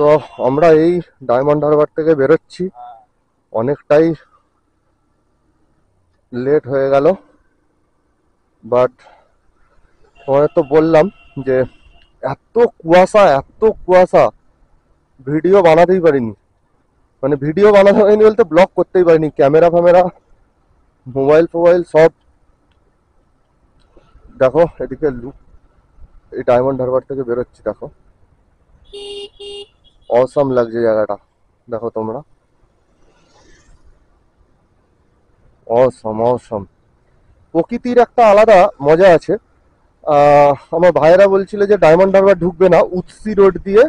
তো আমরা এই ডায়মন্ড হারবার থেকে বেরোচ্ছি, অনেকটাই লেট হয়ে গেল। বাট তোমাদের তো বললাম যে এত কুয়াশা ভিডিও বানাতেই পারিনি। মানে ভিডিও বানাতে পারিনি বলতে ব্লগ করতেই পারিনি, ক্যামেরা ফ্যামেরা মোবাইল ফোবাইল সব। দেখো এদিকে লুক, এই ডায়মন্ড হারবার থেকে বেরোচ্ছি, দেখো অসাম লাগছে জায়গাটা, দেখো তোমরা, অসাম অসাম। প্রকৃতির একটা আলাদা মজা আছে। আমার ভাইয়েরা বলছিল যে ডায়মন্ড হারবার ঢুকবে না, উৎসি রোড দিয়ে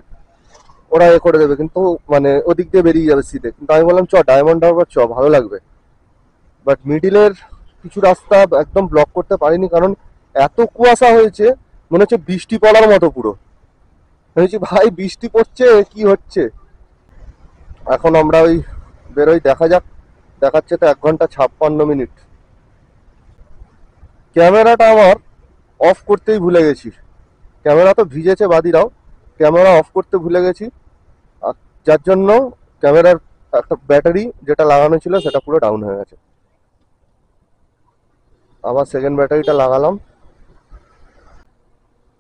ওরা এ করে দেবে, কিন্তু মানে ওদিক দিয়ে বেরিয়ে যাবে সিধে। কিন্তু আমি বললাম চ ডায়মন্ড হারবার চ, ভালো লাগবে। বাট মিডিলের কিছু রাস্তা একদম ব্লক করতে পারিনি, কারণ এত কুয়াশা হয়েছে, মনে হচ্ছে বৃষ্টি পড়ার মতো পুরো। ভেবেছি ভাই বৃষ্টি পড়ছে কি হচ্ছে। এখন আমরা ওই বেরোই, দেখা যাক। দেখাচ্ছে তো 1 ঘন্টা 56 মিনিট। ক্যামেরাটা আমার অফ করতেই ভুলে গেছি। ক্যামেরা তো ভিজেছে বাদিরাও, ক্যামেরা অফ করতে ভুলে গেছি। আর যার জন্য ক্যামেরার একটা ব্যাটারি যেটা লাগানো ছিল সেটা পুরো ডাউন হয়ে গেছে। আবার সেকেন্ড ব্যাটারিটা লাগালাম।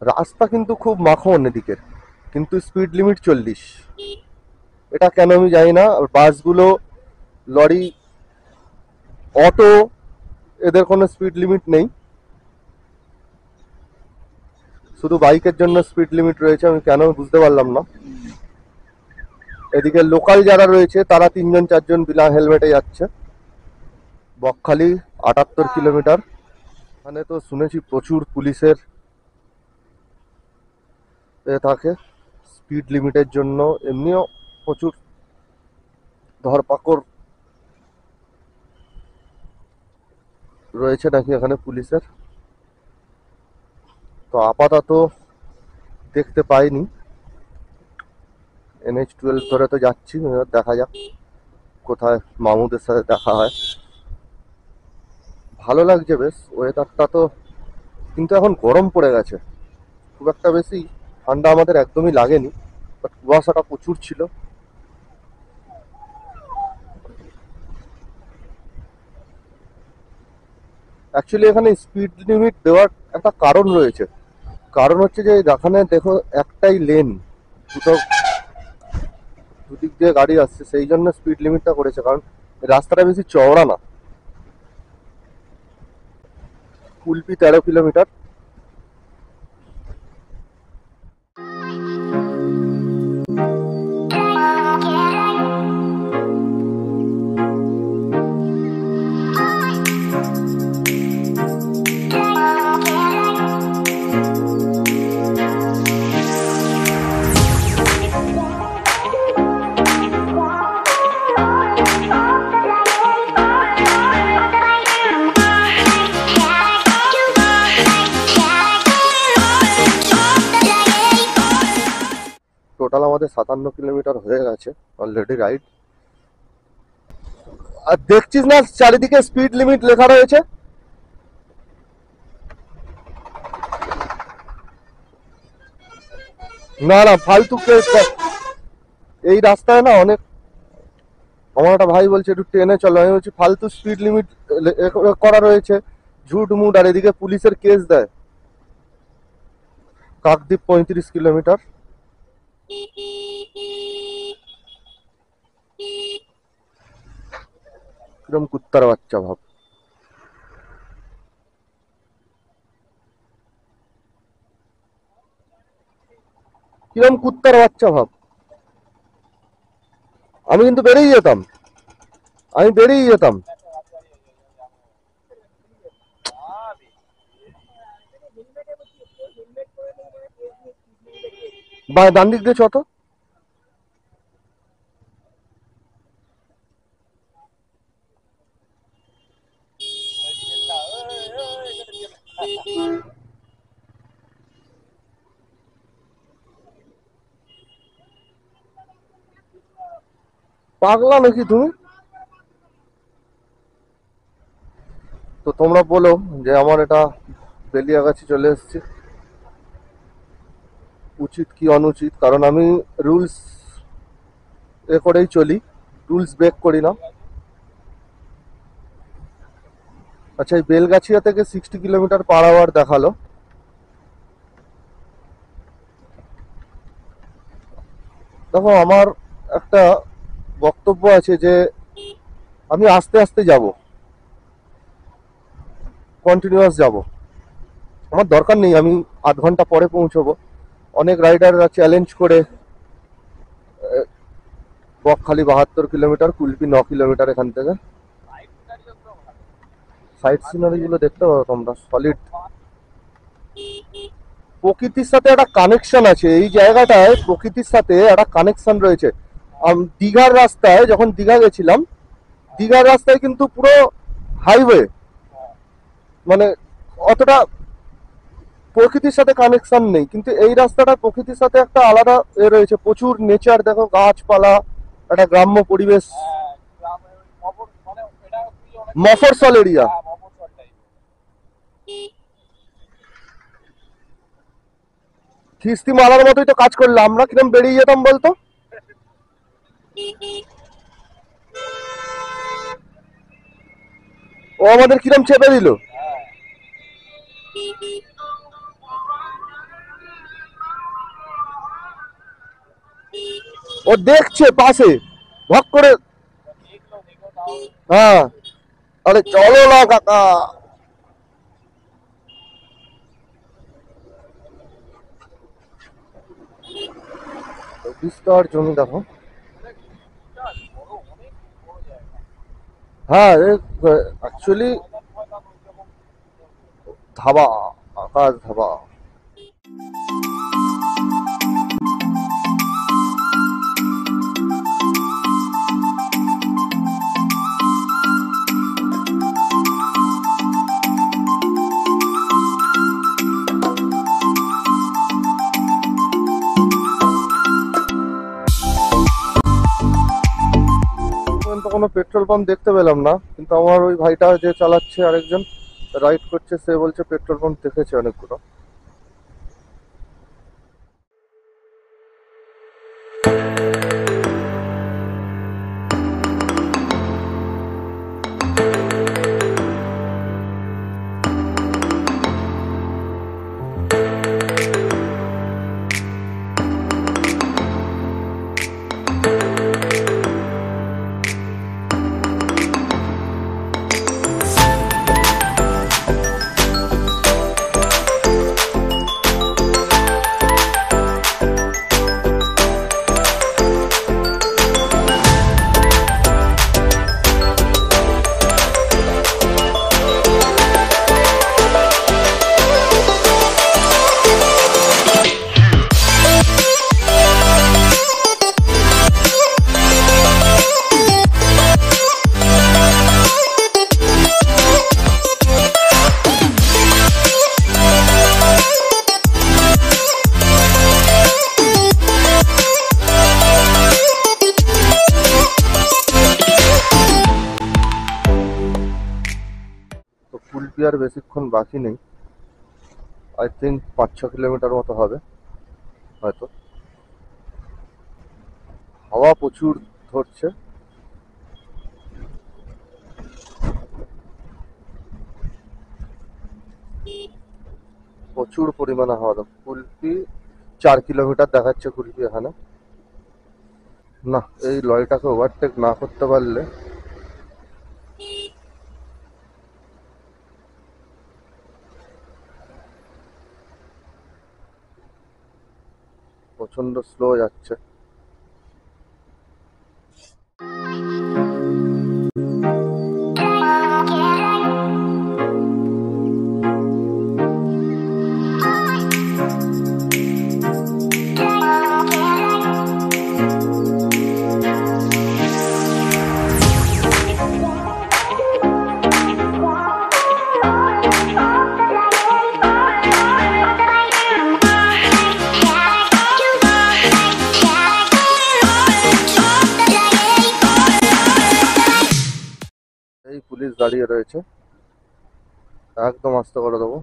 রাস্তা কিন্তু খুব মাখন এদিকের, কিন্তু স্পিড লিমিট 40। এটা কেন আমি জানি না। বাসগুলো, লরি, অটো, এদের কোনো স্পিড লিমিট নেই, শুধু বাইকের জন্য স্পিড লিমিট রয়েছে। আমি কেন বুঝতে পারলাম না। এদিকে লোকাল যারা রয়েছে তারা 3জন 4জন বিনা হেলমেটে যাচ্ছে। বকখালি 78 কিলোমিটার। এখানে তো শুনেছি প্রচুর পুলিশের এ থাকে স্পিড লিমিটের জন্য, এমনিও প্রচুর ধরপাকড় রয়েছে নাকি এখানে পুলিশের। তো আপাতত দেখতে পাইনি। NH-12 ধরে তো যাচ্ছি, দেখা যাক কোথায় মামুদের সাথে দেখা হয়। ভালো লাগছে বেশ ওয়েদারটা তো, কিন্তু এখন গরম পড়ে গেছে। খুব একটা বেশি ঠান্ডা আমাদের একদমই লাগেনি, বাট কুয়াশাটা প্রচুর ছিল। অ্যাকচুয়ালি এখানে স্পিড লিমিট দেওয়ার একটা কারণ রয়েছে। কারণ হচ্ছে যে এখানে দেখো একটাই লেন, দুটো দুদিক দিয়ে গাড়ি আসছে, সেই জন্য স্পিড লিমিটটা করেছে, কারণ রাস্তাটা বেশি চওড়া না। কুলপি 13 কিলোমিটার। টোটাল আমাদের 57 কিলোমিটার হয়ে গেছে অলরেডি রাইড। আর দেখছিস না চারিদিকে স্পিড লিমিট লেখা রয়েছে। না না ফালতু এই রাস্তায় না অনেক, আমার একটা ভাই বলছে একটু ট্রেনে চলো, আমি বলছি ফালতু স্পিড লিমিট করা রয়েছে, ঝুট মুট। আর এদিকে পুলিশের কেস দেয়। কাকদ্বীপ 35 কিলোমিটার। কিরম কুত্তার বাচ্চা ভাব। কিরম কুত্তার বাচ্চা ভাব। আমি কিন্তু বেরিয়ে যেতাম, আমি বেরিয়ে যেতাম। বা ডান দিক দিয়ে ছত। পাগলা নাকি তুমি? তো তোমরা বলো যে আমার এটা বেলিয়াগাছি চলে এসেছি, উচিত কি অনুচিত। কারণ আমি রুলস এ করেই চলি, টুলস ব্রেক করি না। আচ্ছা, এই বেলগাছিয়া থেকে 60 কিলোমিটার পার আওয়ার দেখালো। দেখো, আমার একটা বক্তব্য আছে যে আমি আস্তে আস্তে যাব, কন্টিনিউয়াস যাব। আমার দরকার নেই আমি 8 ঘন্টা পরে পৌঁছবো। অনেক রাইডাররা চ্যালেঞ্জ করে বকখালি 72 কিলোমিটার, কুলপি 9 কিলোমিটার এখান থেকে। সাইড সিনারি গুলো দেখতে পাবো তোমরা, সলিড। প্রকৃতির সাথে একটা কানেকশন আছে এই জায়গাটায়, প্রকৃতির সাথে একটা কানেকশন রয়েছে। দীঘার রাস্তায়, যখন দীঘা গেছিলাম, দীঘার রাস্তায় কিন্তু পুরো হাইওয়ে, মানে অতটা প্রকৃতির সাথে কানেকশন নেই, কিন্তু এই রাস্তাটা প্রকৃতির সাথে একটা আলাদা এ রয়েছে। প্রচুর নেচার, দেখো গাছপালা, একটা গ্রাম্য পরিবেশ, মফস্বল এরিয়া। কিস্তি মারার মতোই তো কাজ করলে আমরা কিরম বেরিয়ে যেতাম বলতো। ও আমাদের কিরম চেপে দিল। ও দেখছে পাশে, ভক করে। হ্যাঁ, আরে চলো না কাকা। বিস্তর জমি দেখো। হ্যাঁ, অ্যাকচুয়ালি ধাবা, আকাশ ধাবা। কোনো পেট্রোল পাম্প দেখতে পেলাম না, কিন্তু আমার ওই ভাইটা যে চালাচ্ছে, আরেকজন রাইড করছে, সে বলছে পেট্রোল পাম্প দেখেছে অনেকগুলো। কুলপি আর বেশিক্ষণ বাকি নেই, আই থিঙ্ক 5-6 কিলোমিটার মতো হবে হয়তো। হাওয়া প্রচুর ধরছে। প্রচুর পরিমাণে হাওয়া। কুলপি 4 কিলোমিটার দেখাচ্ছে কুলপি এখানে। না, এই লরিটাকে ওভারটেক না করতে পারলে প্রচন্ড স্লো যাচ্ছে। এই পুলিশ দাঁড়িয়ে রয়েছে, একদম আস্তে করে দেবো।